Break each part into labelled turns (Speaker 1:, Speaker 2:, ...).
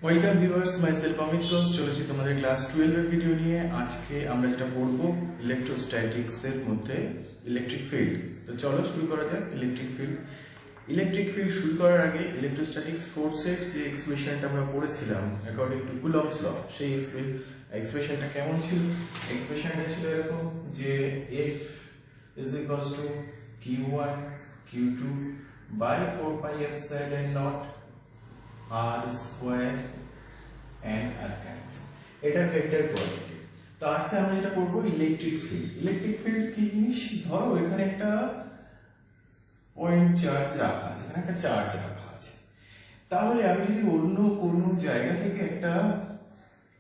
Speaker 1: Welcome viewers, myself Amit Ghosh চলেছি তোমাদের class 12 এর ভিডিও নিয়ে। আজকে আমরা যেটা পড়ব ইলেকট্রোস্ট্যাটিক্স এর মধ্যে ইলেকট্রিক ফিল্ড। তো চলো শুরু করা যাক। ইলেকট্রিক ফিল্ড শুরু করার আগে ইলেকট্রোস্ট্যাটিক ফোর্সের যে এক্সপ্রেশনটা আমরা পড়েছিলাম অ্যাকর্ডিং টু কুলম্বস ল, সেই এক্সপ্রেশনটা কেমন ছিল? এক্সপ্রেশনটা ছিল এরকম যে F is equals to Q1 Q2 by 4 pi epsilon naught R square and R cap. এটা ভেক্টর কোয়ান্টিটি। তো আজকে আমরা যেটা করব ইলেকট্রিক ফিল্ড কি জিনিস? ধরো এখানে একটা পয়েন্ট চার্জ রাখা আছে, এখানে একটা চার্জ রাখা আছে। তাহলে আমি যদি অন্য কোনো জায়গা থেকে একটা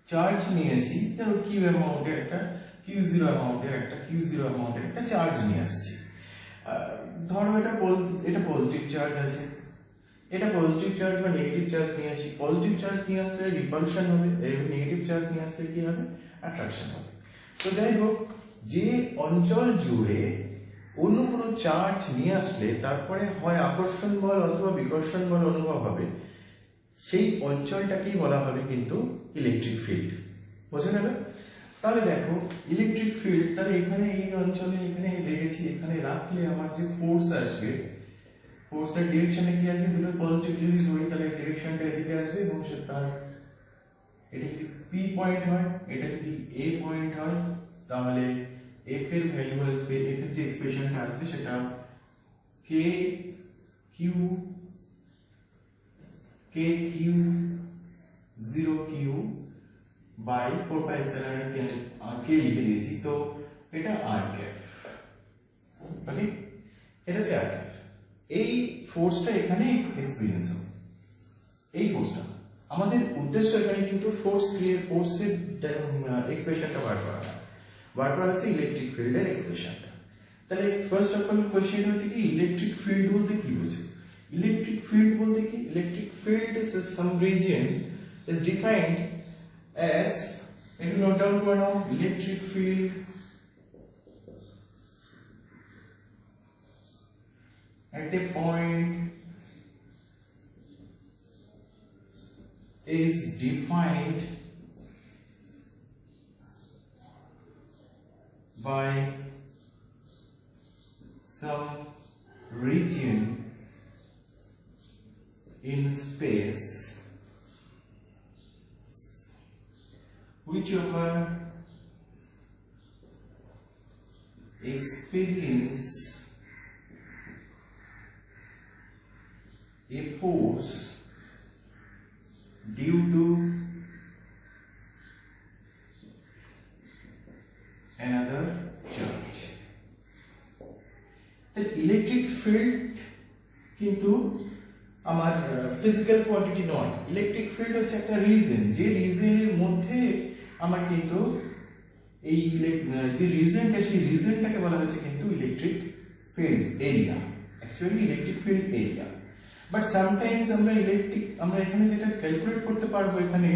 Speaker 1: চার্জ নিয়েছি, ধরো কিউ অ্যামাউন্টের একটা Q0 অ্যামাউন্টের একটা চার্জ নিয়ে আসছি। ধরো এটা পজিটিভ চার্জ আছে, এটা পজিটিভ চার্জ বা নেগেটিভ চার্জ নিয়ে আসি। পজিটিভ চার্জ নিয়ে আসলে রিপালশন হবে, নেগেটিভ চার্জ নিয়ে আসলে কি হবে? অ্যাট্রাকশন হবে। তো যাই হোক, যে অঞ্চল জুড়ে অন্য কোনো চার্জ নিয়ে আসলে তারপরে হয় আকর্ষণ বল অথবা বিকর্ষণ বল অনুভব হবে, সেই অঞ্চলটাকেই বলা হবে কিন্তু ইলেকট্রিক ফিল্ড। বোঝা গেল? তাহলে দেখো ইলেকট্রিক ফিল্ড, তাহলে এখানে এই অঞ্চলে এখানে রেখেছি, এখানে রাখলে আমার যে ফোর্স আসবে, ফোর্সের ডিরেকশনে কি আসবে? দুটো পজিটিভ যদি ধরি তাহলে ডিরেকশনটা এদিকে আসবে এবং তার এটা যদি পি পয়েন্ট হয়, এটা যদি এ পয়েন্ট হয়, তাহলে এফ এর ভ্যালু আসবে, এফ এর যে এক্সপ্রেশনটা আসবে সেটা কে q 0 q by 4 pi epsilon কে লিখে দিয়েছি। তো এটা আর ক্যাপ। ওকে, এটা হচ্ছে আর ক্যাপ। এই ফোর্সটা এখানে এক্সপেরিয়েন্স হবে, এই ফোর্সটা। আমাদের উদ্দেশ্য এখানে কিন্তু ফোর্সের এক্সপ্রেশনটা বার করা হচ্ছে ইলেকট্রিক ফিল্ডের এক্সপ্রেশনটা। তাহলে ফার্স্ট অফ অল কোশ্চেন হচ্ছে কি ইলেকট্রিক ফিল্ড বলতে কি বোঝো? ইলেকট্রিক ফিল্ড বলতে কি? Electric field is some region is defined as, একটু নোট ডাউন করে নাও, electric field at a point is defined by some region in space whichever experience a force due to another charge. The electric field কিন্তু আমার physical quantity নয়। Electric field হচ্ছে একটা reason, যে রিজনের মধ্যে আমার কিন্তু এই যে রিজনটা, সেই রিজনটাকে বলা হচ্ছে কিন্তু electric field area, actually electric field area. But sometimes আমরা এখানে যেটা ক্যালকুলেট করতে পারবো, এখানে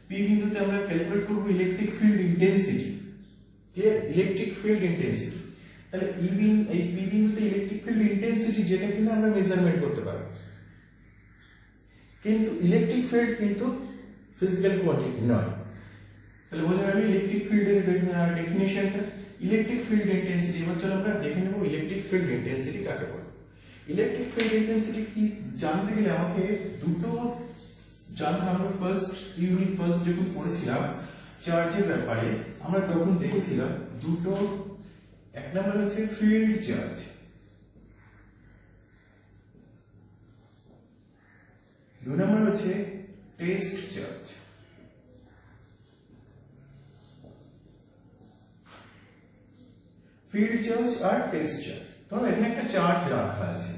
Speaker 1: পি বিন্দুতে আমরা ক্যালকুলেট করব electric field intensity. Clear? Electric field intensity. তাহলে এই পি বিন্দুতে ইলেকট্রিক ফিল্ড ইন্টেন্সিটি যেটা কিন্তু আমরা মেজারমেন্ট করতে পারবো। কিন্তু ইলেকট্রিক ফিল্ড কিন্তু ফিজিক্যাল কোয়ান্টিটি নয়। তাহলে বোঝা গেল ইলেকট্রিক ফিল্ডের ডেফিনিশনটা। ইলেকট্রিক ফিল্ড ইন্টেন্সিটি, এবার চলো আমরা দেখে নেব ইলেকট্রিক ফিল্ড ইন্টেন্সিটি কাকে বলে। ইলেকট্রিক ফিল্ড ইন্টেন্সিটি কি জানতে গেলে আমাকে দুটো জানতে হবে। ফার্স্ট যখন পড়েছিলাম চার্জের ব্যাপারে, আমরা তখন দেখেছিলাম দুটো, এক নম্বর হচ্ছে ফিল্ড চার্জ, দুই নম্বর হচ্ছে টেস্ট চার্জ। ফিল্ড চার্জ আর টেস্ট চার্জ। ধরো এখানে একটা চার্জ রাখা আছে,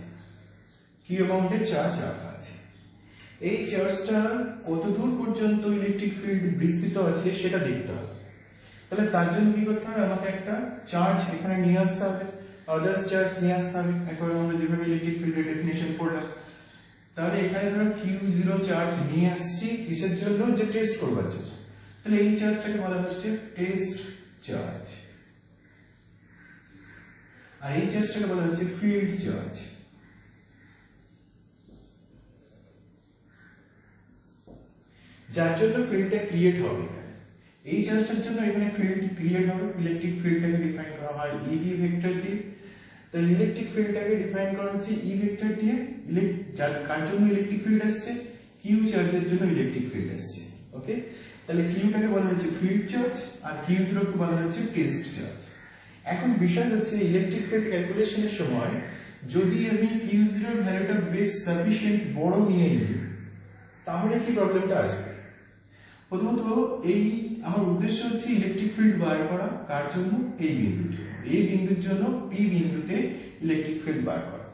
Speaker 1: কি অ্যামাউন্টের চার্জ রাখা আছে। এই চার্জটা কত দূর পর্যন্ত ইলেকট্রিক ফিল্ড বিস্তৃত আছে সেটা দেখতে হবে। তাহলে তার জন্য কি করতে হবে? আমাকে একটা চার্জ এখানে নিয়ে আসতে হবে, আদার্স চার্জ নিয়ে আসতে হবে, একবার আমরা যেভাবে ইলেকট্রিক ফিল্ডের ডেফিনিশন পড়লাম। তাহলে এখানে ধরো Q0 চার্জ নিয়ে আসছি, কিসের জন্য? যে টেস্ট করবার জন্য। তাহলে এই চার্জটাকে বলা হচ্ছে টেস্ট চার্জ, আর এই চার্জটাকে বলা হচ্ছে ফিল্ড চার্জ। যার জন্য ফিল্ডটা ক্রিয়েট হবে। এই চার্জটার জন্য এখানে ফিল্ড ক্রিয়েট হবে, ইলেকট্রিক ফিল্ডটাকে ডিফাইন করা হয় ই ডি ভেক্টর দিয়ে। তাহলে ইলেকট্রিক ফিল্ডটাকে ডিফাইন করা হচ্ছে ই ভেক্টর দিয়ে। যার কার জন্য ইলেকট্রিক ফিল্ড আসছে, কিউ চার্জের জন্য ইলেকট্রিক ফিল্ড আসছে। ওকে, তাহলে কিউটাকে বলা হচ্ছে ফিল্ড চার্জ আর কিউ জিরো কে বলা হচ্ছে টেস্ট চার্জ। এখন বিষয় হচ্ছে ইলেকট্রিক ফিল্ড ক্যালকুলেশনের সময় যদি আমি কিউ জিরোর ভ্যালুটা বেশ সাফিসিয়েন্ট বড় নিয়ে নিই, তাহলে কি প্রবলেমটা আসবে? প্রথমত এই আমার উদ্দেশ্য হচ্ছে ইলেকট্রিক ফিল্ড বার করা, কার জন্য? এই বিন্দুর জন্য। এই বিন্দুর জন্য পি বিন্দুতে ইলেকট্রিক ফিল্ড বার করা।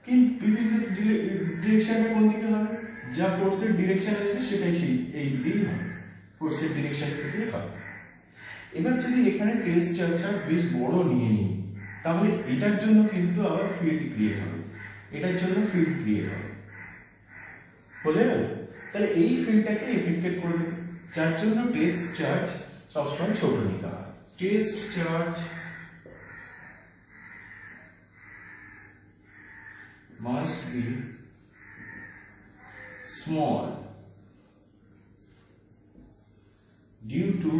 Speaker 1: কিন্তু পি বিন্দুর ডিরেকশনটা কোন দিকে হবে? যা ফোর্সের ডিরেকশন আছে সেটাই সেই এই দিকেই হবে, ফোর্সের ডিরেকশন দিকেই হবে। এবার যদি এখানে টেস্ট চার্জটা বেশ বড় নিয়ে নিই, তাহলে এটার জন্য কিন্তু আবার ফিল্ড ক্রিয়েট হবে, এটার জন্য ফিল্ড ক্রিয়েট হবে। বোঝা গেল? তাহলে এই ফিল্ডটাকে এফেক্টেড করবে, যার জন্য টেস্ট চার্জ সবসময় ছোট নিতে হয়। Test charge must be small due to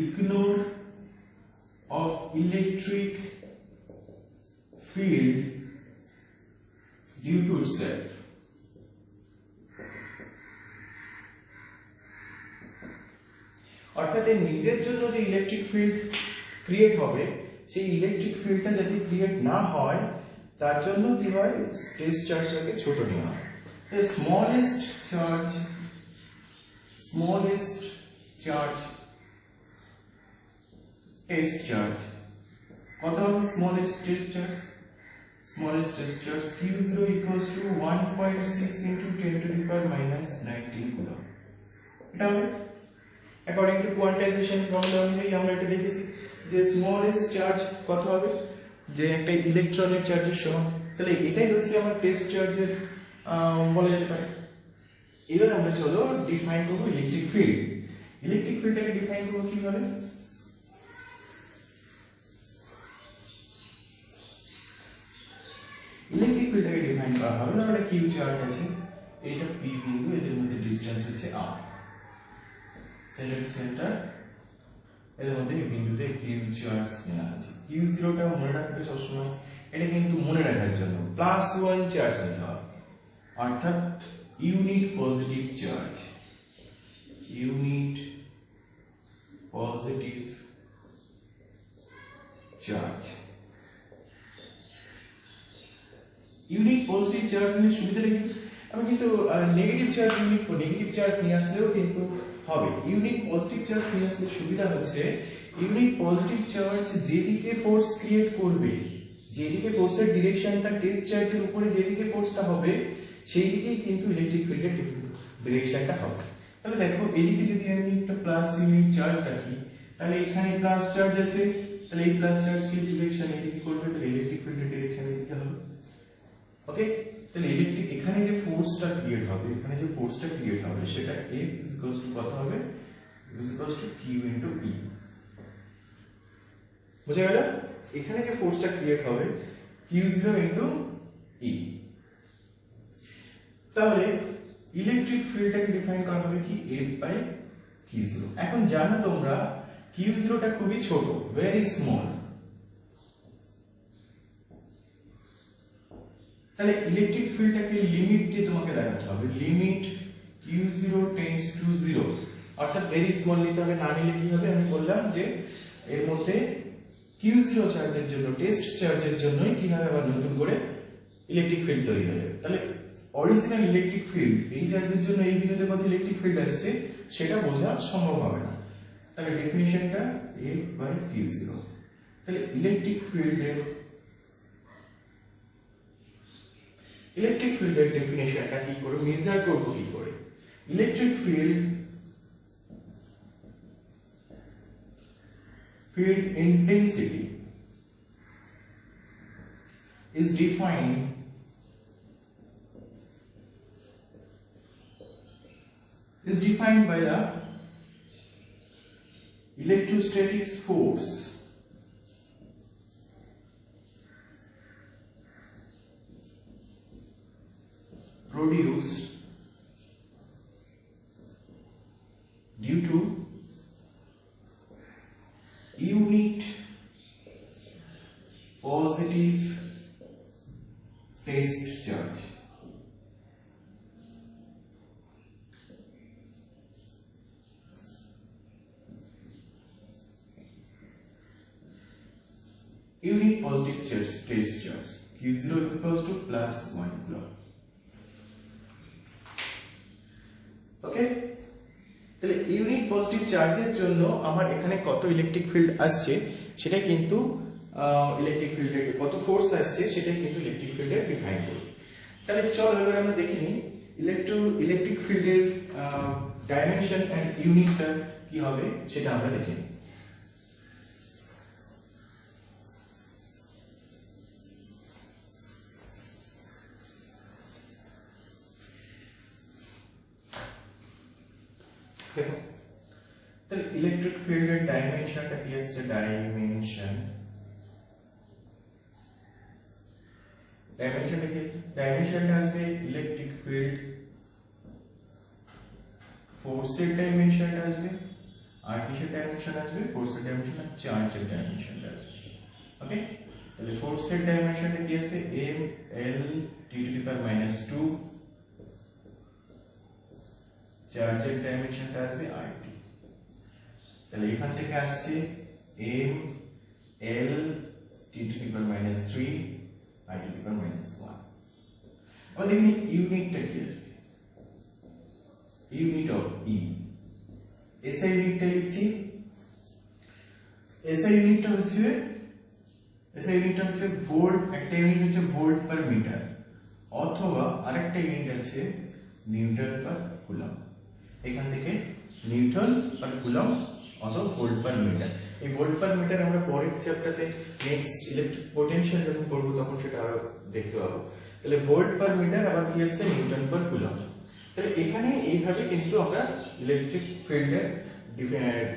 Speaker 1: ignore of electric field due to itself. অর্থাৎ এর নিজের জন্য যে ইলেকট্রিক ফিল্ড ক্রিয়েট হবে, সেই ইলেকট্রিক ফিল্ডটা যদি ক্রিয়েট না হয়, তার জন্য কি হয়, টেস্ট চার্জটাকে ছোট নেওয়া হয়। The smallest charge test charge কত হবে? smallest test charge Q0 equals to 1.6 into 10 to the power minus 19 coulomb। এটা হবে according to quantization formula অনুযায়ী আমরা এটা দেখেছি যে smallest চার্জ কত হবে, যে একটা ইলেকট্রনের চার্জের সমান। তাহলে এটাই হচ্ছে আমার টেস্ট চার্জের বলা যেতে পারে। এবার আমরা চলো ডিফাইন করব ইলেকট্রিক ফিল্ড। ইলেকট্রিক ফিল্ডটাকে ডিফাইন করব কিভাবে? ইলেকট্রিক ফিল্ডটাকে ডিফাইন করা হবে, আমরা কিউ চার্জ আছে, এইটা পি বিন্দু, এদের মধ্যে ডিসটেন্স হচ্ছে r, সেন্টার টু সেন্টার, এর মধ্যে এই বিন্দুতে কিউ চার্জ নেওয়া আছে। কিউ জিরোটা মনে রাখবে সবসময়, এটা কিন্তু মনে রাখার জন্য +1 চার্জ নিতে হবে, অর্থাৎ unit positive charge, unit positive charge. Unit positive charge নিয়ে সুবিধাটা কি? আমি কিন্তু নেগেটিভ চার্জ নিয়ে আসলেও কিন্তু হবে। ইউনিট পজিটিভ চার্জ নিয়ে আসলে সুবিধা হচ্ছে, ইউনিট পজিটিভ চার্জ যেদিকে ফোর্স ক্রিয়েট করবে, যেদিকে ফোর্সের ডিরেকশনটা টেস্ট চার্জের উপরে যেদিকে ফোর্সটা হবে, সেই দিকেই কিন্তু ইলেকট্রিক ফিল্ডের ডিরেকশনটা হবে। তাহলে দেখো এদিকে যদি আমি একটা প্লাস ইউনিট চার্জ রাখি, তাহলে এখানে প্লাস চার্জ আছে, তাহলে এই প্লাস চার্জকে ডিরেকশন এদিকে করবে, তাহলে ইলেকট্রিক ফিল্ডের ডিরেকশন এদিকে হবে। ওকে, তাহলে ইলেকট্রিক এখানে যে ফোর্সটা ক্রিয়েট হবে, সেটা F ইকুয়ালস টু কত হবে? Equals to Q into E। বুঝা গেল? এখানে যে ফোর্সটা ক্রিয়েট হবে Q0 ইনটু E। তাহলে ইলেকট্রিক ফিল্ডটাকে ডিফাইন করা হবে কি? F by Q0। এখন জানো তোমরা Q0টা খুবই ছোট, ভেরি স্মল। তাহলে ইলেকট্রিক ফিল্ডটাকে লিমিট দিয়ে তোমাকে দেখাতে হবে, লিমিট Q0 টেন্ডস টু 0, অর্থাৎ ভেরি স্মল নিতে হবে। না নিলে কি হবে? আমি বললাম যে এর মধ্যে Q0 চার্জের জন্য, টেস্ট চার্জের জন্যই কি হবে, আবার নতুন করে ইলেকট্রিক ফিল্ড তৈরি হয়ে যাবে। তাহলে অরিজিনাল ইলেকট্রিক ফিল্ড, এই চার্জের জন্য এই বিন্দুতে কত ইলেকট্রিক ফিল্ড আসছে সেটা বোঝা সম্ভব হবে না। তাহলে ডেফিনিশনটা F বাই Q0। তাহলে ইলেকট্রিক ফিল্ডের ডেফিনিশনটা কি করে মেজার করব, কি করে? Electric field intensity is defined by the electrostatics force produced due to unit positive test charge. Unit positive test charge Q0 is equals to plus 1 coulomb. ওকে, তাহলে unit positive চার্জের জন্য আমার এখানে কত ইলেকট্রিক ফিল্ড আসছে সেটা কিন্তু ইলেকট্রিক ফিল্ডের কত ফোর্স আসছে সেটাই কিন্তু ইলেকট্রিক ফিল্ডের ডিফাইন করি। তাহলে চল এবার আমরা দেখে নিই ইলেকট্রিক ফিল্ডের ডাইমেনশন এন্ড ইউনিটটা কি হবে সেটা আমরা দেখে নিই। তাহলে ইলেকট্রিক ফিল্ডের ডাইমেনশনটা কি আসছে, ডাইমেনশনটা কি আসছে, ডাইমেনশনটা আসবে ইলেকট্রিক ফিল্ড ফোর্সের ডাইমেনশনটা আসবে, আর কিসের ডাইমেনশন আসবে, ফোর্সের ডাইমেনশন আর চার্জের ডাইমেনশনটা আসবে। ওকে, তাহলে ফোর্সের ডাইমেনশনটা কি আসবে, m l t to the power -2, চার্জের ডাইমেনশনটা আসবে RT। তাহলে এখান থেকে আসছে m l t to the power -3 I to the power -1। আবার দেখুন ইউনিটটা কি আসবে, ইউনিট অফ E, SI ইউনিটটা লিখছি, SI ইউনিটটা হচ্ছে ভোল্ট, একটা ইউনিট হচ্ছে ভোল্ট পার মিটার, অথবা আরেকটা ইউনিট আছে নিউটন পার কুলম্ব। এখান থেকে নিউটন পার কুলম্ব অথবা ভোল্ট পার মিটার। এই ভোল্ট পার মিটার আমরা পরের চ্যাপ্টারে নেক্সট ইলেকট্রিক পোটেনশিয়াল যখন করব তখন সেটা আরো দেখতে পাবো। তাহলে ভোল্ট পার মিটার আবার কি আসছে, নিউটন পার কুলম্ব। তাহলে এখানে এইভাবে কিন্তু আমরা ইলেকট্রিক ফিল্ডের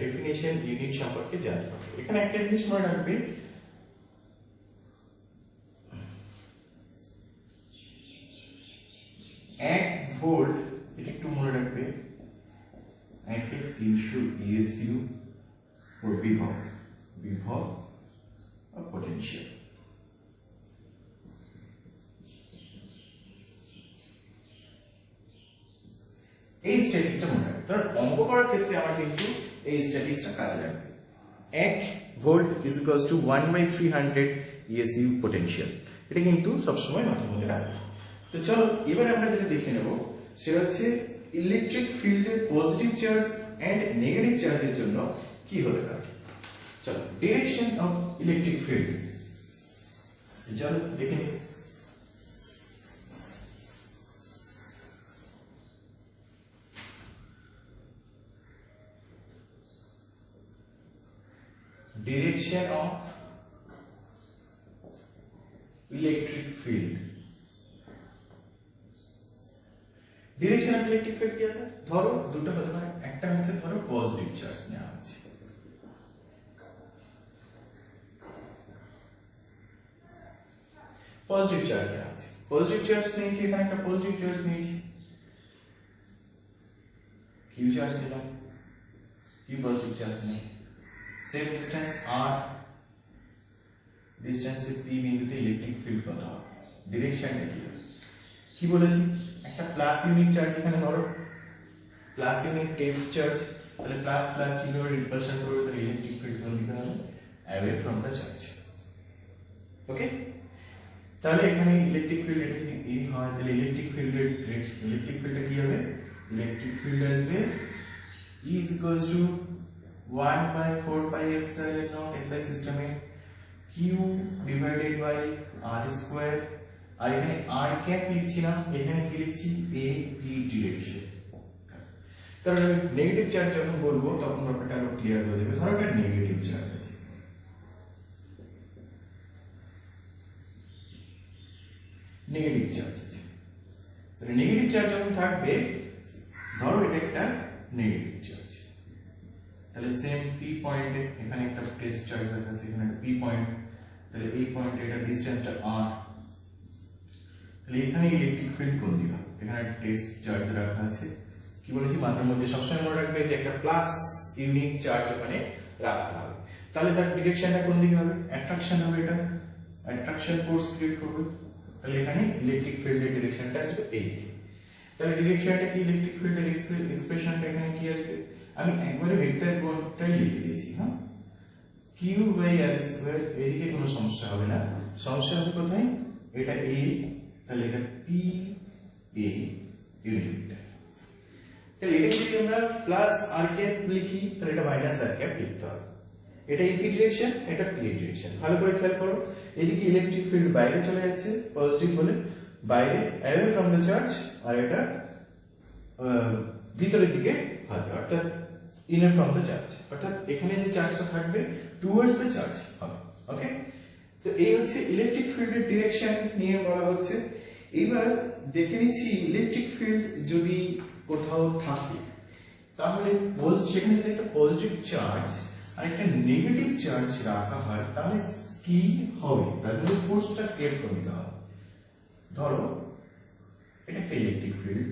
Speaker 1: ডেফিনিশন ইউনিট সম্পর্কে জানতে পারবো। এখানে একটা জিনিস মনে রাখবে, এক ভোল্ট, এটা একটু মনে রাখবে, 1/300 ESU বিভব পটেনশিয়াল। এই স্ট্যাটিক্সটা মনে রাখবে, কারণ অঙ্ক করার ক্ষেত্রে আমার কিন্তু এই স্ট্যাটিক্সটা কাজে লাগবে। 1 volt is equals to 1/300 ESU potential, এটা কিন্তু সবসময় মাথার মধ্যে রাখবে। তো চলো এবার আমরা যেটা দেখে নেব সেটা হচ্ছে ইলেকট্রিক ফিল্ডের পজিটিভ চার্জ এন্ড নেগেটিভ চার্জের জন্য কি হতে পারে। চলো ডিরেকশন অফ ইলেকট্রিক ফিল্ড, চলো দেখে নিই। Direction of electric field, direction of electric field কি হবে, ধরো দুটো হতে পারে, একটা হচ্ছে ধরো পজিটিভ চার্জ নেওয়া হচ্ছে, পজিটিভ চার্জ নেওয়া হচ্ছে, পজিটিভ চার্জ নিয়েছি, এখানে একটা পজিটিভ চার্জ নিয়েছি, কিউ চার্জ নিলাম, কিউ পজিটিভ চার্জ নেই, সেম ডিস্টেন্স r, ডিস্টেন্সে p বিন্দুতে ইলেকট্রিক ফিল্ড কত হবে, ডিরেকশনটা কি বলেছি, একটা প্লাস ইউনিট চার্জ এখানে ধরো, প্লাস ইউনিট টেস্ট চার্জ, তাহলে প্লাস প্লাস কিভাবে রিপালশন করবে, তাহলে ইলেকট্রিক ফিল্ড কোন দিকে হবে, অ্যাওয়ে ফ্রম দ্য চার্জ। ওকে, তাহলে এখানে ইলেকট্রিক ফিল্ড এটা যদি এই হয়, তাহলে ইলেকট্রিক ফিল্ডের ইলেকট্রিক ফিল্ডটা কি হবে, ইলেকট্রিক ফিল্ড আসবে E is equals to 1/4πε0 SI সিস্টেমে Q divided by R square, আর এখানে R ক্যাপ লিখছি না, এখানে কি লিখছি, A P ডিরেকশন। কারণ নেগেটিভ চার্জ যখন বলবো তখন ব্যাপারটা আরো ক্লিয়ার হয়ে যাবে। ধরো একটা নেগেটিভ চার্জ আছে, নেগেটিভ চার্জ আছে, তাহলে নেগেটিভ চার্জ যখন থাকবে, ধরো এটা একটা নেগেটিভ চার্জ, তাহলে সেম P পয়েন্টে এখানে একটা টেস্ট চার্জ আছে, এখানে একটা P পয়েন্ট, তাহলে এই পয়েন্টে এটা ডিসটেন্সটা R, তাহলে এখানে ইলেকট্রিক ফিল্ড কোন দিকে হবে, এখানে টেস্ট চার্জ রাখা আছে। কি বলেছি মাথার মধ্যে সবসময় মনে রাখবে যে একটা প্লাস ইউনিট চার্জ ওখানে রাখতে হবে। তাহলে তার ডিরেকশনটা কোন দিকে হবে? অ্যাট্রাকশন হবে, এটা অ্যাট্রাকশন ফোর্স ক্রিয়েট করবে। তাহলে এখানে ইলেকট্রিক ফিল্ডের ডিরেকশনটা আসবে এই দিকে। তাহলে ডিরেকশনটা কি, ইলেকট্রিক ফিল্ডের এক্সপ্রেশনটা এখানে কি আসবে? আমি একবারে ভেক্টর কোয়ান্টিটাই লিখে দিয়েছি। হ্যাঁ, q বাই r স্কয়ার, এদিকে কোনো সমস্যা হবে না। সমস্যা হবে কোথায়? এটা a, তাহলে এটা p a ইউনিট ভেক্টর। তাহলে এটা যদি আমরা প্লাস r ক্যাপ লিখি তাহলে এটা মাইনাস r ক্যাপ লিখতে হবে। এটা p ডিরেকশন, এটা p ডিরেকশন। ভালো করে খেয়াল করো, এদিকে ইলেকট্রিক ফিল্ড বাইরে চলে যাচ্ছে পজিটিভ বলে, বাইরে অ্যাওয়ে ফ্রম দ্য চার্জ, আর এটা ভিতরের দিকে হবে অর্থাৎ ইনার ফ্রম দ্য চার্জ, অর্থাৎ এখানে যে চার্জটা থাকবে টুয়ার্ডস দ্য চার্জ হবে। ওকে, তো এই হচ্ছে ইলেকট্রিক ফিল্ডের ডিরেকশন নিয়ে বলা হচ্ছে। এবার দেখে নিচ্ছি ইলেকট্রিক ফিল্ড যদি কোথাও থাকে তাহলে সেখানে যদি একটা পজিটিভ চার্জ আর একটা নেগেটিভ চার্জ রাখা হয় তাহলে কি হবে? তাহলে ফোর্সটা ক্রিয়েট করে দিতে হবে। ধরো এটা একটা ইলেকট্রিক ফিল্ড,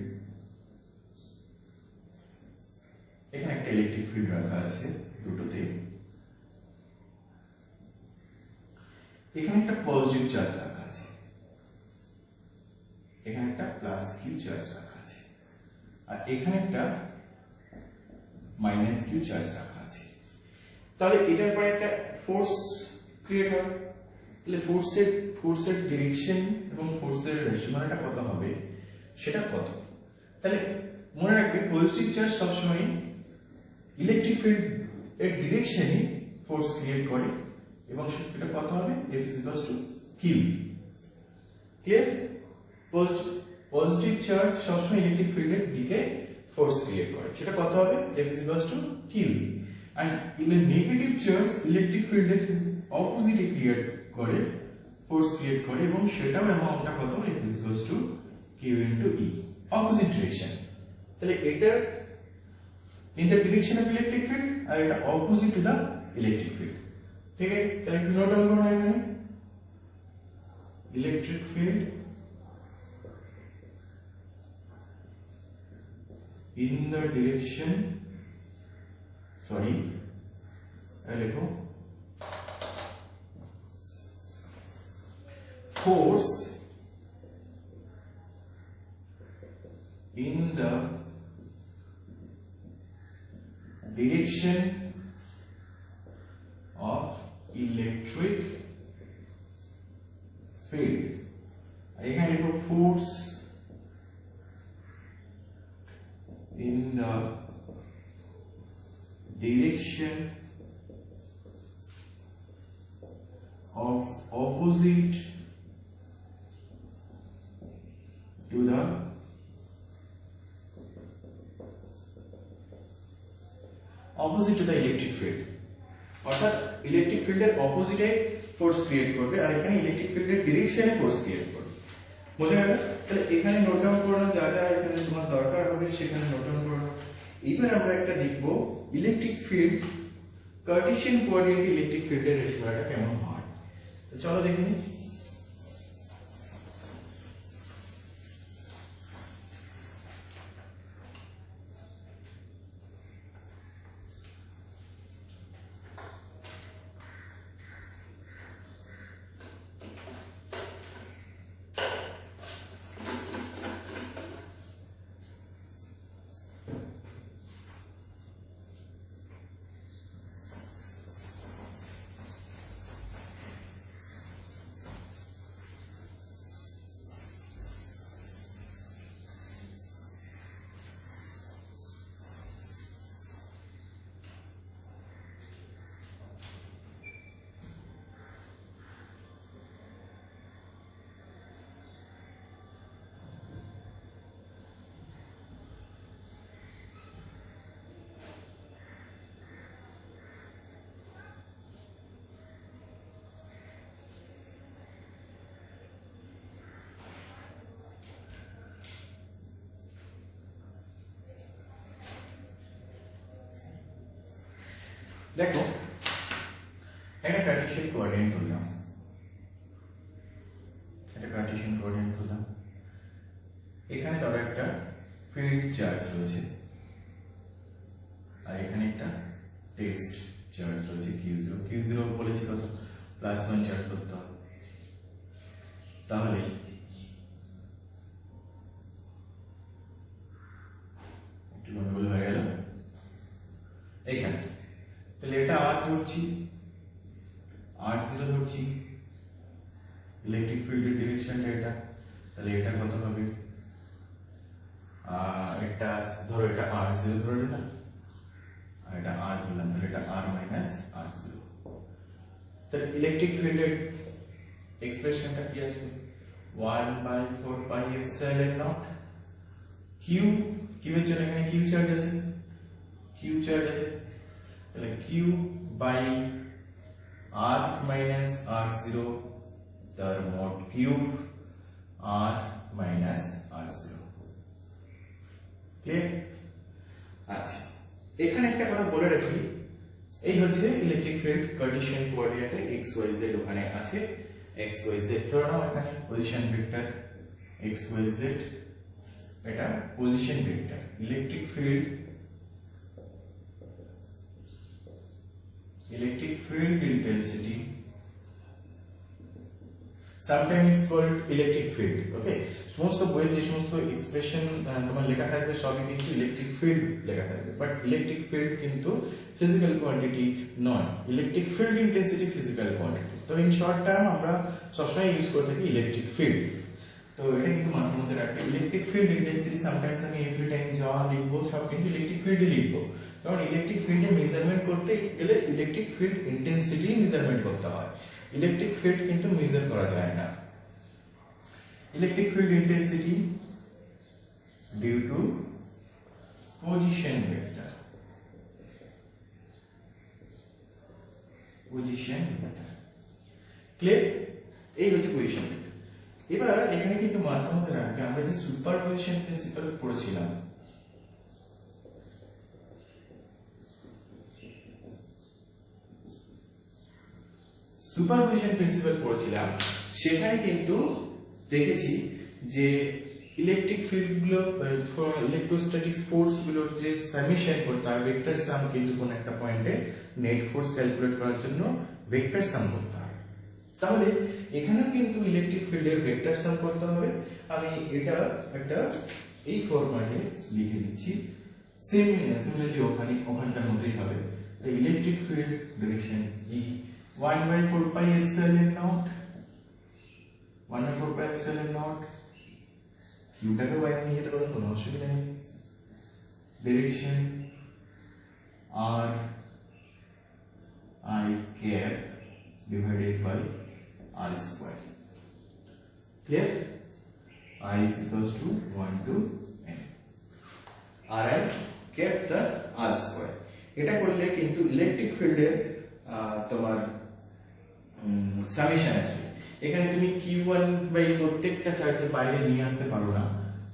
Speaker 1: এখানে একটা ইলেকট্রিক ফিল্ড রাখা আছে দুটোতে, এখানে একটা পজিটিভ চার্জ রাখা আছে, এখানে একটা প্লাস কিউ চার্জ রাখা আছে, আর এখানে একটা মাইনাস কিউ চার্জ রাখা আছে। তাহলে এটার পরে একটা ফোর্স ক্রিয়েট হবে। তাহলে ফোর্সের ডিরেকশন এবং ফোর্সের রেশিওটা কত হবে সেটা কত? তাহলে মনে রাখবে পজিটিভ চার্জ সবসময় ইলেকট্রিক ফিল্ড এর ডিরেকশনে ফোর্স ক্রিয়েট করে এবং সেটা কত হবে? F = q। Clear? Positive charge সবসময় ইলেকট্রিক ফিল্ডের দিকে ফোর্স ক্রিয়েট করে, সেটা কত হবে? F = q। and negative charge electric ফিল্ডের অপোজিটে ক্রিয়েট করে, ফোর্স ক্রিয়েট করে এবং সেটাও অ্যামাউন্টটা কত? F = q * e, opposite direction. তাহলে এটার in the direction of electric field আর এটা opposite to the electric field। ঠিক আছে, তাহলে একটু নোট ডাউন করুন এখানে electric field in the direction, দেখো force in the direction of electric field। এখানে লিখো force in the direction of opposite to the electric field, অর্থাৎ ইলেকট্রিক ফিল্ডের অপোজিটে ফোর্স ক্রিয়েট করবে আর এখানে ইলেকট্রিক ফিল্ডের ডিরেকশনে ফোর্স ক্রিয়েট করবে। বোঝা গেল? তাহলে এখানে নোট ডাউন করানো যা যা এখানে তোমার দরকার হবে সেখানে নোট ডাউন করানো। এবার আমরা একটা দেখব ইলেকট্রিক ফিল্ড কার্টেসিয়ান কোঅর্ডিনেটে ইলেকট্রিক ফিল্ডের রেশিওটা কেমন হয়। তো চলো দেখে নিই। দেখো একটা কার্টেসিয়ান কোঅর্ডিনেট ধরলাম, এখানে ধরো একটা ফিল্ড চার্জ রয়েছে আর এখানে একটা টেস্ট চার্জ রয়েছে Q0 বলেছি কত +1 চার্জ করতে হবে। তাহলে একটু গন্ডগোল হয়ে গেল এখানে। তাহলে এটা R ধরছি, R0 ধরছি, ইলেকট্রিক ফিল্ডের ডিরেকশনটা এটা, তাহলে এটা কত হবে এটা ধরো এটা R0 ধরে না আর এটা R ধরলাম, তাহলে এটা R মাইনাস R0। তাহলে ইলেকট্রিক ফিল্ডের এক্সপ্রেশনটা কি আসবে 1/4 পাই এপসাইলন নট Q এর জন্য এখানে Q চার্জ আছে, তাহলে Q by R minus R0 তার মোট cube R minus R0। Clear? আচ্ছা, এখানে একটা কথা বলে রাখি, এই হচ্ছে ইলেকট্রিক ফিল্ড কার্টেসিয়ান কোঅর্ডিনেটে xyz ওখানে আছে, xyz ধরে নাও এখানে পজিশন ভেক্টর xyz, এটা position vector. Electric field intensity sometimes it's called electric field, okay? সমস্ত বইয়ে যে সমস্ত এক্সপ্রেশন তোমার লেখা থাকবে সবই কিন্তু ইলেকট্রিক ফিল্ড লেখা থাকবে, বাট ইলেকট্রিক ফিল্ড কিন্তু ফিজিক্যাল কোয়ান্টিটি নয়। Electric field intensity physical quantity. তো ইন শর্ট টার্ম আমরা সবসময় ইউজ করে থাকি ইলেকট্রিক ফিল্ড। তো এটা কিন্তু মাথার মধ্যে রাখবে, ইলেকট্রিক ফিল্ড ইন্টেন্সিটি সামটাইমস আমি এভরি টাইম যা লিখবো সব কিন্তু ইলেকট্রিক ফিল্ডে লিখবো, কারণ ইলেকট্রিক ফিল্ডে মেজারমেন্ট করতে গেলে ইলেকট্রিক ফিল্ড ইন্টেন্সিটি মেজারমেন্ট করতে হয়, ইলেকট্রিক ফিল্ড কিন্তু মেজার করা যায় না। Electric field intensity due to position vector, clear? এই হচ্ছে পজিশন ভেক্টর। এবার এখানে কিন্তু মাথার মধ্যে রাখবে আমরা যে সুপারপজিশন প্রিন্সিপাল পড়েছিলাম, সেখানে কিন্তু দেখেছি যে ইলেকট্রিক ফিল্ড গুলো ইলেকট্রোস্ট্যাটিক ফোর্স গুলোর যে সামেশন করতে হয় ভেক্টর সাম, কিন্তু কোন একটা পয়েন্টে নেট ফোর্স ক্যালকুলেট করার জন্য ভেক্টর সাম করতে হয়। তাহলে এখানে কিন্তু ইলেকট্রিক ফিল্ডের ভেক্টর সাম করতে হবে। আমি এটা একটা এই ফরম্যাটে লিখে দিচ্ছি, সিমিলারলি ওখানকার মধ্যেই হবে। তো electric field direction E 1/4 pi epsilon nought, 1/4 pi epsilon nought, কিউটাকে বাইরে নিয়ে যেতে পারো, কোনো অসুবিধা নেই। Direction R I cap divided by R square. Clear? I is equals to 1 to n. R I cap the R square. এটা করলে কিন্তু ইলেকট্রিক ফিল্ডের তোমার সামেশন আছে। এখানে তুমি Q1 বাই প্রত্যেকটা চার্জের বাইরে নিয়ে আসতে পারো না,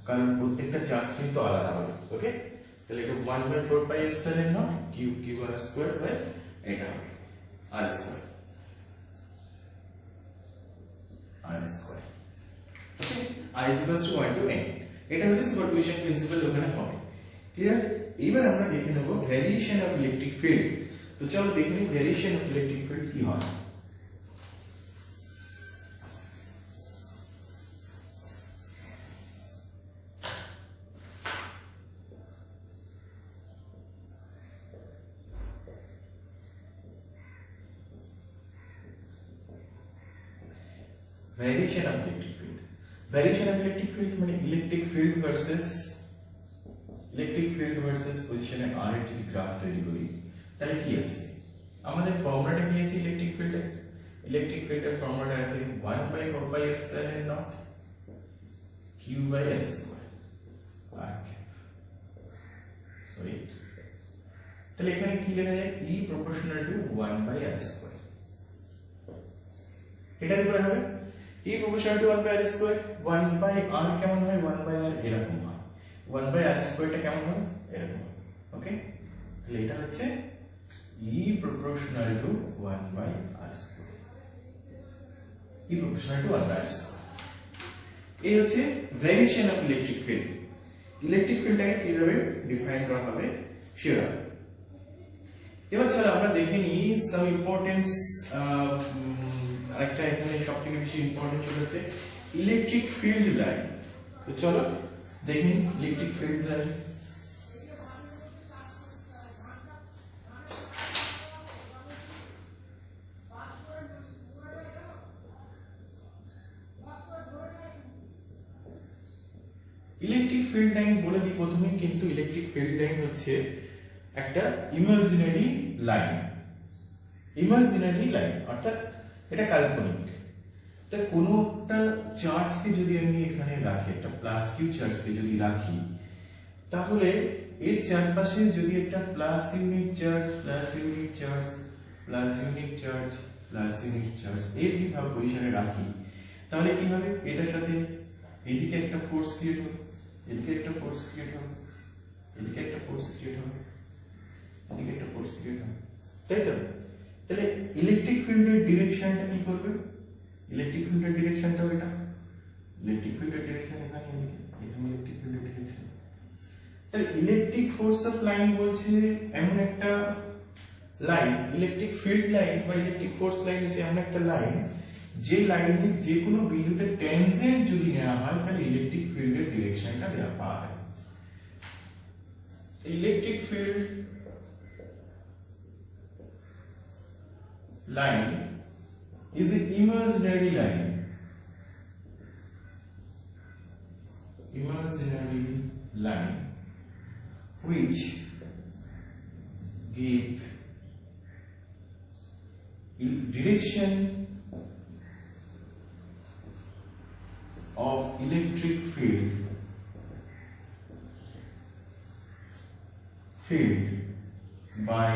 Speaker 1: কারণ প্রত্যেকটা চার্জ কিন্তু আলাদা হবে, ওকে? তাহলে এটা 1/4 pi epsilon naught Q1 square by এটা হবে R square, okay? I is equals to 1 to n. এটা হচ্ছে সুপারপজিশন প্রিন্সিপাল ওখানে হবে। ক্লিয়ার? এবার আমরা দেখে নেব ভ্যারিয়েশন অফ ইলেকট্রিক ফিল্ড। তো চলো দেখে নিই ভ্যারিয়েশন অফ ইলেকট্রিক ফিল্ড কি হয়। Variation of electric field. Variation of electric field মানে electric field versus position এর R এর গ্রাফ তৈরি করি, তাহলে কি আছে? আমাদের ফর্মুলাটা কি আছে ইলেকট্রিক ফিল্ডের? ইলেকট্রিক ফিল্ডের ফর্মুলাটা আছে 1/4 pi epsilon naught Q by R square. Sorry, তাহলে এখানে কি লেখা যায়? E proportional to 1 by R square. এটা কি করে হবে? E proportional to 1 by R square, 1 by R কেমন হয়? 1 by R এরকম হয়, 1 by R square টা কেমন হয়? এরকম, ওকে? তাহলে এটা হচ্ছে E proportional to 1 by R square, E proportional to 1 by R square। এই হচ্ছে ভ্যারিয়েশন অফ ইলেকট্রিক ফিল্ড। ইলেকট্রিক ফিল্ডটাকে কিভাবে ডিফাইন করা হবে সেটা। এবার চলো আমরা দেখে নিই সাম ইম্পর্টেন্স। আরেকটা এখানে সবথেকে বেশি ইম্পর্টেন্ট হচ্ছে ইলেকট্রিক ফিল্ড লাইন। তো চলো দেখে নিই electric field line. Electric field line বলে দিই প্রথমে, কিন্তু ইলেকট্রিক ফিল্ড লাইন হচ্ছে একটা ইমাজিনারি লাইন। ইমাজিনারি লাইন অর্থাৎ এটা কাল্পনিক। তা কোনো একটা চার্জকে যদি আমি এখানে রাখি, একটা প্লাস কিউ চার্জকে যদি রাখি, তাহলে এর চারপাশে যদি একটা plus unit charge plus unit charge plus unit charge plus unit charge এর কিভাবে পজিশনে রাখি, তাহলে কি হবে, এটার সাথে এদিকে একটা ফোর্স ক্রিয়েট হবে, এদিকে একটা ফোর্স ক্রিয়েট হবে, এদিকে একটা ফোর্স ক্রিয়েট হবে, এদিকে একটা ফোর্স ক্রিয়েট হবে, তাই তো? তাহলে ইলেকট্রিক ফিল্ডের ডিরেকশনটা কি করবে? ইলেকট্রিক ফিল্ডের ডিরেকশনটা এটা, ইলেকট্রিক ফিল্ডের ডিরেকশন এখানে, এখানে ইলেকট্রিক ফিল্ডের ডিরেকশন। তাহলে ইলেকট্রিক ফোর্স অফ লাইন বলছে এমন একটা লাইন, ইলেকট্রিক ফিল্ড লাইন বা ইলেকট্রিক ফোর্স লাইন হচ্ছে এমন একটা লাইন যে লাইনে যে কোনো বিন্দুতে ট্যানজেন্ট যদি নেওয়া হয় তাহলে ইলেকট্রিক ফিল্ডের ডিরেকশনটা দেওয়া পাওয়া যায়। Electric field line is an imaginary line. Imaginary line which give direction of electric field by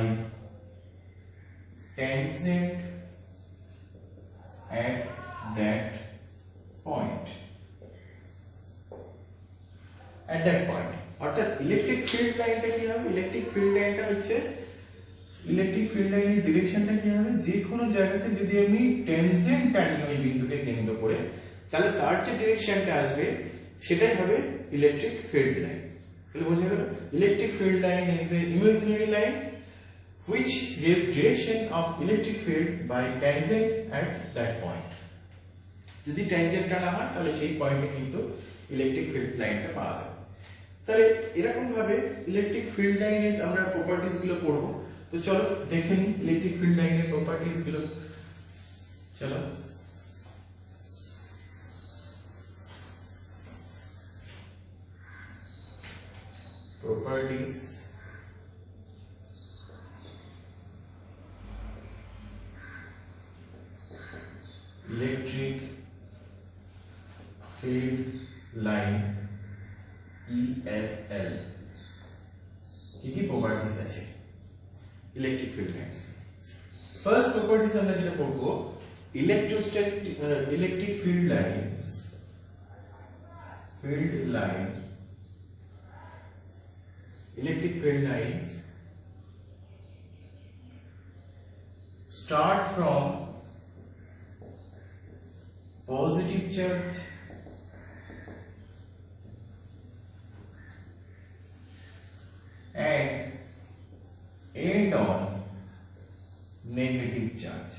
Speaker 1: tangent at that point. At that point অর্থাৎ ইলেকট্রিক ফিল্ড লাইনটা কি হবে? ইলেকট্রিক ফিল্ড লাইনটা হচ্ছে ইলেকট্রিক ফিল্ড লাইনের ডিরেকশনটা কি হবে? যে কোনো জায়গাতে যদি আমি ট্যানজেন্ট টানি ওই বিন্দুকে কেন্দ্র করে, তাহলে তার যে ডিরেকশনটা আসবে সেটাই হবে ইলেকট্রিক ফিল্ড লাইন। তাহলে বোঝা গেল, electric field line is a imaginary line which gives direction of electric field by tangent at that point. যদি ট্যানজেন্ট টানা হয় তাহলে সেই পয়েন্টে কিন্তু ইলেকট্রিক ফিল্ড লাইনটা পাওয়া যায়। তাহলে এরকম ভাবে ইলেকট্রিক ফিল্ড লাইনের আমরা প্রপার্টিজ গুলো পড়ব। তো চলো দেখে নিই ইলেকট্রিক ফিল্ড লাইনের প্রপার্টিজ গুলো। চলো properties electric field line EFL কি প্রপার্টিজ আছে electric field lines. First properties আমরা যেটা পড়ব, electric field lines electric field lines start from positive charge and end on negative charge.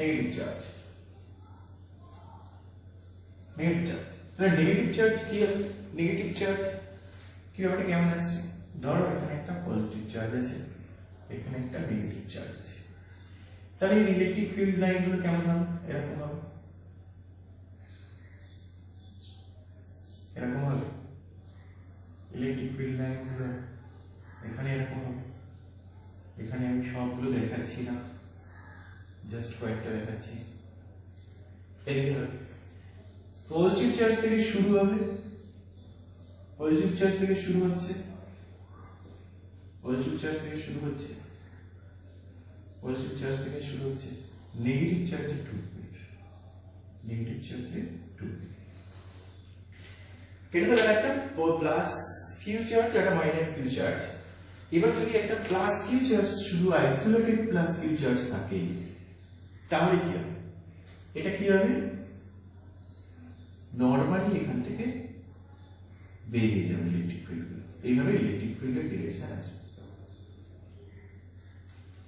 Speaker 1: Negative charge. Negative charge কি আছে? Negative charge কি ব্যাপারটা কেমন আসছে? ধরো এখানে একটা পজিটিভ চার্জ আছে, এখানে একটা নেগেটিভ চার্জ আছে, তাহলে এই ইলেকট্রিক ফিল্ড লাইন গুলো কেমন হবে? এরকম হবে, এরকম হবে। ইলেকট্রিক ফিল্ড লাইন গুলো এখানে এরকম হবে। এখানে আমি সবগুলো দেখাচ্ছি না, জাস্ট কয়েকটা দেখাচ্ছি। এদিকে হবে, পজিটিভ চার্জ থেকে শুরু হবে, পজিটিভ চার্জ থেকে শুরু হচ্ছে, পজিটিভ চার্জ থেকে শুরু হচ্ছে, পজিটিভ চার্জ থেকে শুরু হচ্ছে, নেগেটিভ চার্জে ঢুকবে, নেগেটিভ চার্জে ঢুকবে। এটা তো একটা প্লাস কিউ চার্জ, একটা মাইনাস কিউ চার্জ। এবার যদি একটা প্লাস কিউ চার্জ শুধু আইসোলেটেড প্লাস কিউ চার্জ থাকে, তাহলে কি হবে? এটা কি হবে, নরমালি এখান থেকে বেরিয়ে যাবে ইলেকট্রিক ফিল্ড, এইভাবে ইলেকট্রিক ফিল্ডের ডিরেকশন আসবে,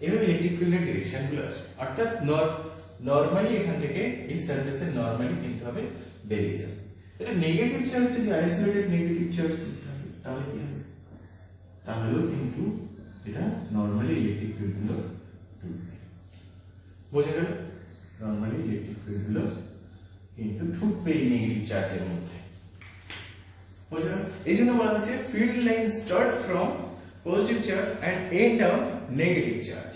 Speaker 1: এইভাবে ইলেকট্রিক ফিল্ডের ডিরেকশন গুলো আসবে। অর্থাৎ নরমালি এখান থেকে এই সারফেসে নরমালি কিন্তু হবে বেরিয়ে যাবে। এটা নেগেটিভ চার্জ যদি আইসোলেটেড নেগেটিভ চার্জ তাহলে কি হবে, তাহলেও কিন্তু এটা নরমালি ইলেকট্রিক ফিল্ড গুলো ঢুকবে। বোঝা গেল, নরমালি ইলেকট্রিক ফিল্ড গুলো কিন্তু ঢুকবে এই নেগেটিভ চার্জের মধ্যে। বোঝা গেল, এই জন্য বলা হচ্ছে field line start from positive charge and end on negative charge.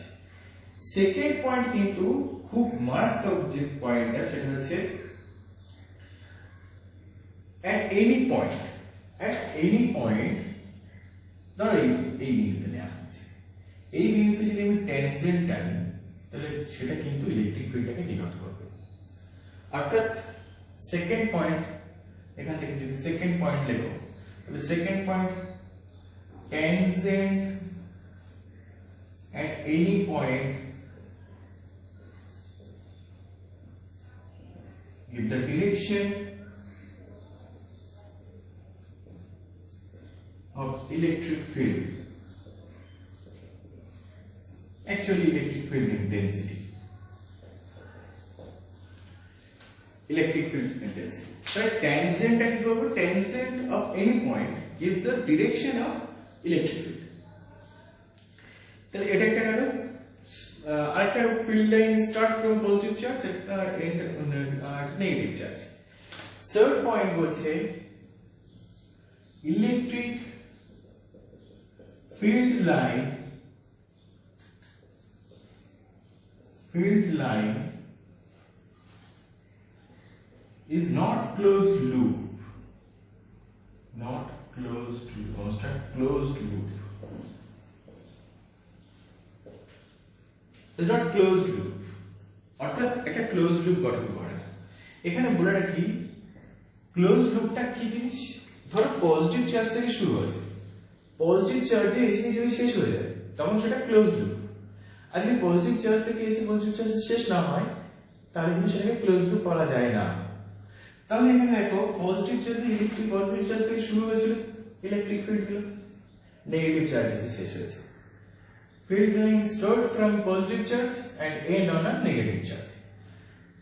Speaker 1: Second point কিন্তু খুব মারাত্মক যে পয়েন্টটা সেটা হচ্ছে at any point ধরো এই বিন্দুতে নেওয়া হচ্ছে, এই বিন্দুতে যদি আমি ট্যানজেন্ট টানি তাহলে সেটা কিন্তু ইলেকট্রিক ফিল্ডটাকে ডিনোট করবে। অর্থাৎ সেকেন্ড পয়েন্ট, এখান থেকে যদি সেকেন্ড পয়েন্ট লেখো তাহলে second point tangent at any point give the direction of electric field, actually electric field intensity, electric field intensity. So tangent and tangent of any point gives the direction of electric field. তাহলে এটা একটা গেল, আরেকটা field line start from positive charge আর negative charge. Third point বলছে electric field line is not closed loop, is not closed loop, অর্থাৎ একটা close loop গঠন করে। এখানে বলে রাখি ক্লোজ লুপটা কি জিনিস, ধরো পজিটিভ চার্জ থেকে শুরু হয়েছে, পজিটিভ চার্জে এসে যদি শেষ হয়ে যায় তখন সেটা ক্লোজ লুপ, আর যদি পজিটিভ চার্জ থেকে এসে পজিটিভ চার্জ শেষ না হয় তাহলে কিন্তু সেটাকে ক্লোজ লুপ বলা যায় না। তাহলে এখানে দেখো পজিটিভ চার্জে পজিটিভ চার্জ থেকে শুরু হয়েছিল ইলেকট্রিক ফিল্ড গুলো, নেগেটিভ চার্জ এসে শেষ হয়েছে। Field line start from positive charge and end on a negative charge.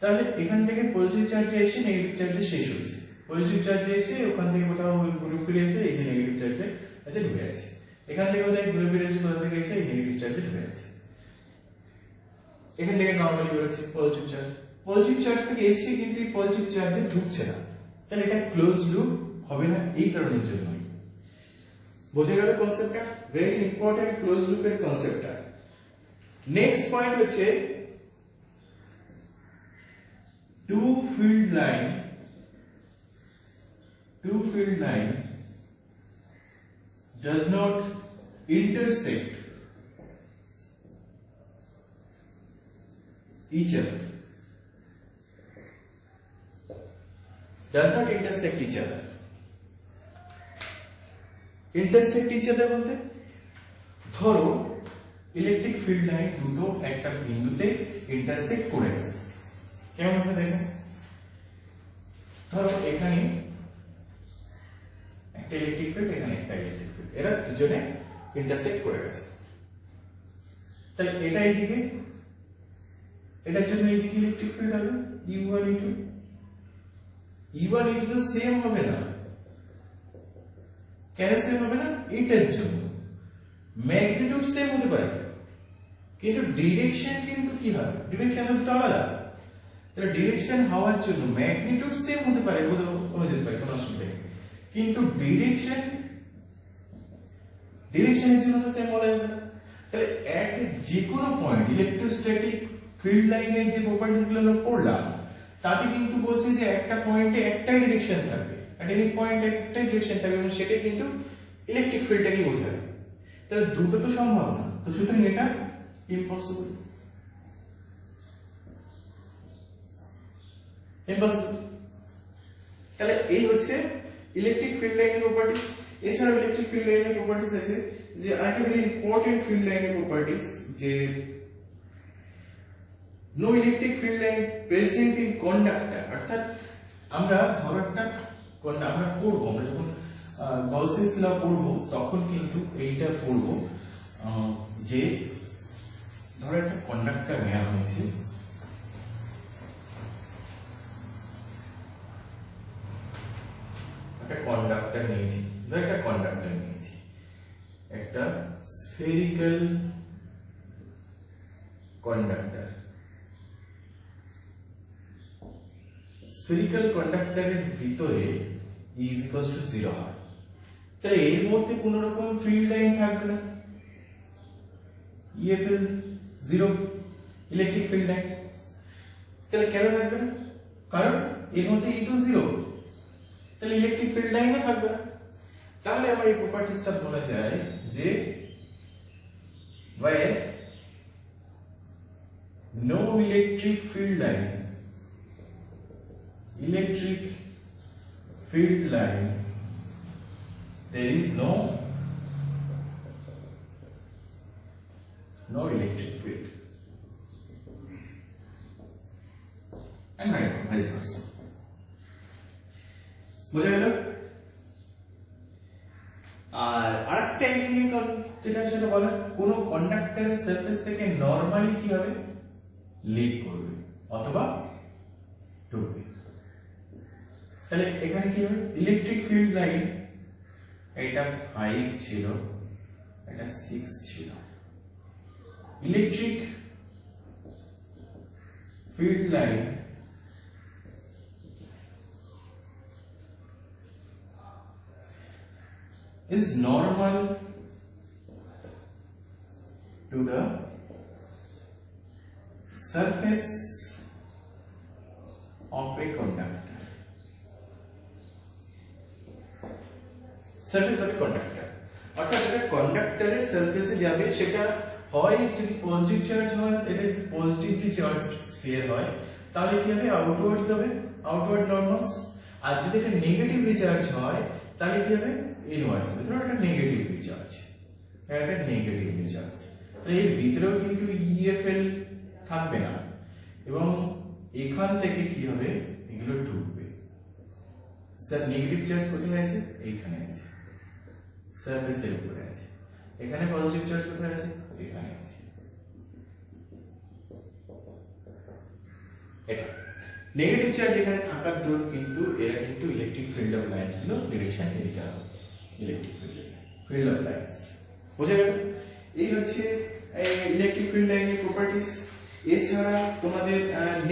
Speaker 1: তাহলে এখান থেকে পজিটিভ চার্জে এসে নেগেটিভ চার্জে শেষ হয়েছে, পজিটিভ চার্জে এসে ওখান থেকে কোথাও ঘুরে ফিরে এসে এই যে নেগেটিভ চার্জে আছে ঢুকে আছে, এখান থেকে কোথায় ঘুরে ফিরে এসে কোথা থেকে এসে এই নেগেটিভ চার্জে ঢুকে আছে, এখান থেকে নরমালি বেরোচ্ছে পজিটিভ চার্জ, পজিটিভ চার্জ থেকে এসে কিন্তু এই পজিটিভ চার্জে ঢুকছে না, তাহলে এটা ক্লোজ লুপ হবে না এই কারণের জন্যই। বোঝা গেল কনসেপ্টটা, ভেরি ইম্পর্টেন্ট ক্লোজ লুপের কনসেপ্টটা। নেক্সট পয়েন্ট হচ্ছে two field line does not intersect each other, intersect each other বলতে ধরো ইলেকট্রিক ফিল্ড লাইন দুটো একটা বিন্দুতে ইন্টারসেক্ট করে গেল, কেমন হবে দেখেন, ধরো এখানে একটা ইলেকট্রিক ফিল্ড, এখানে একটা ইলেকট্রিক ফিল্ড, এরা দুজনে ইন্টারসেক্ট করে গেছে, তাহলে এটা এইদিকে, এটার জন্য এইদিকে ইলেকট্রিক ফিল্ড হবে E1 E2 তো সেম হবে না, কেন সেম হবে না, এটার জন্য ম্যাগনিটিউড সেম হতে পারে কিন্তু ডিরেকশন কিন্তু কি হবে, ডিরেকশন তো আলাদা, তাহলে ডিরেকশন হওয়ার জন্য ম্যাগনিটিউড সেম হতে পারে, হয়ে যেতে পারে কোনো অসুবিধা নেই, কিন্তু ডিরেকশনের জন্য তো সেম বলা যাবে না। তাহলে এট যে কোনো পয়েন্ট ইলেকট্রোস্ট্যাটিক ফিল্ড লাইনের যে প্রপার্টিজ গুলো আমরা পড়লাম তাতে কিন্তু বলছে যে একটা পয়েন্টে একটাই ডিরেকশন থাকবে, এট এনি পয়েন্ট একটাই ডিরেকশন থাকবে এবং সেটাই কিন্তু ইলেকট্রিক ফিল্ডটাকে বোঝাবে, তাহলে দুটো তো সম্ভব না, তো সুতরাং এটা ইম্পসিবল, তাহলে এই হচ্ছে ইলেকট্রিক ফিল্ড লাইনের প্রপার্টিজ। এছাড়াও ইলেকট্রিক ফিল্ড লাইনের প্রপার্টিজ আছে যে আরেকটা ভেরি ইম্পর্টেন্ট ফিল্ড লাইনের প্রপার্টিজ, যে no electric field line present in conductor, অর্থাৎ আমরা ধরো একটা আমরা পড়বো, আমরা যখন গাউসিয়াস ল পড়বো তখন কিন্তু এইটা পড়বো যে ধরো একটা কন্ডাক্টর নেওয়া হয়েছে, একটা কন্ডাক্টর নিয়েছি, ধরো একটা কন্ডাক্টর নিয়েছি, একটা স্ফেরিক্যাল কন্ডাক্টর। স্ফেরিক্যাল কন্ডাক্টরের ভিতরে E is equals to 0 হয়, তাহলে এর মধ্যে কোন রকম ফিল্ড লাইন থাকবে না, EFL 0 ইলেকট্রিক ফিল্ড লাইন। তাহলে কেন থাকবে না? কারণ এর মধ্যে E তো 0, তাহলে ইলেকট্রিক ফিল্ড লাইনও থাকবে না। তাহলে আমার এই প্রপার্টিসটা বলা যায় যে where no electric field line there is no electric field and vice versa। বুঝা গেল? আর আরেকটা ইলেকট্রিক যেটা সেটা বলে কোন কন্ডাক্টরের সারফেস থেকে নরমালি কি হবে, লিক করবে অথবা ঢুকবে। তাহলে এখানে কি হবে, ইলেকট্রিক ফিল্ড লাইন এটা 5 ছিল, এটা 6 ছিল। Electric field line is normal to the surface of a conductor, surface of a conductor। অর্থাৎ এটা কন্ডাক্টরের সারফেসে যাবে, সেটা হয় যদি পজিটিভ চার্জ হয়, এটা যদি পজিটিভলি চার্জ স্ফিয়ার হয় তাহলে কি হবে, আউটওয়ার্ডস হবে, আউটওয়ার্ড নরমালস। আর যদি এটা নেগেটিভলি চার্জ হয় তাহলে কি হবে, ইনওয়ার্ডস হবে। ধরো এটা নেগেটিভলি চার্জ, এটা নেগেটিভলি চার্জ, তাহলে এর ভিতরেও কিন্তু ইএফএল থাকবে না এবং এখান থেকে কি হবে, এগুলো ঢুকবে। স্যার নেগেটিভ চার্জ কোথায় আছে, এইখানে আছে, সারফেসের উপরে আছে। এখানে পজিটিভ চার্জ কোথায় আছে, এখানে আছে। এটা নেগেটিভ চার্জ এখানে থাকার দরুন কিন্তু এরা কিন্তু ইলেকট্রিক ফিল্ড অফ লাইন্স গুলো ডিরেকশন এদিকে হবে, ইলেকট্রিক ফিল্ড অফ লাইন্স। বুঝা গেল? এই হচ্ছে ইলেকট্রিক ফিল্ড লাইনের প্রপার্টিজ। এছাড়া তোমাদের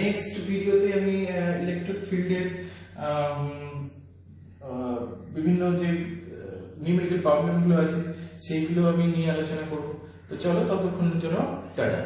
Speaker 1: নেক্সট ভিডিওতে আমি ইলেকট্রিক ফিল্ডের বিভিন্ন যে নিউমেরিক্যাল প্রবলেমগুলো আছে সেইগুলো আমি নিয়ে আলোচনা করব। তো চলো ততক্ষণের জন্য টাটা।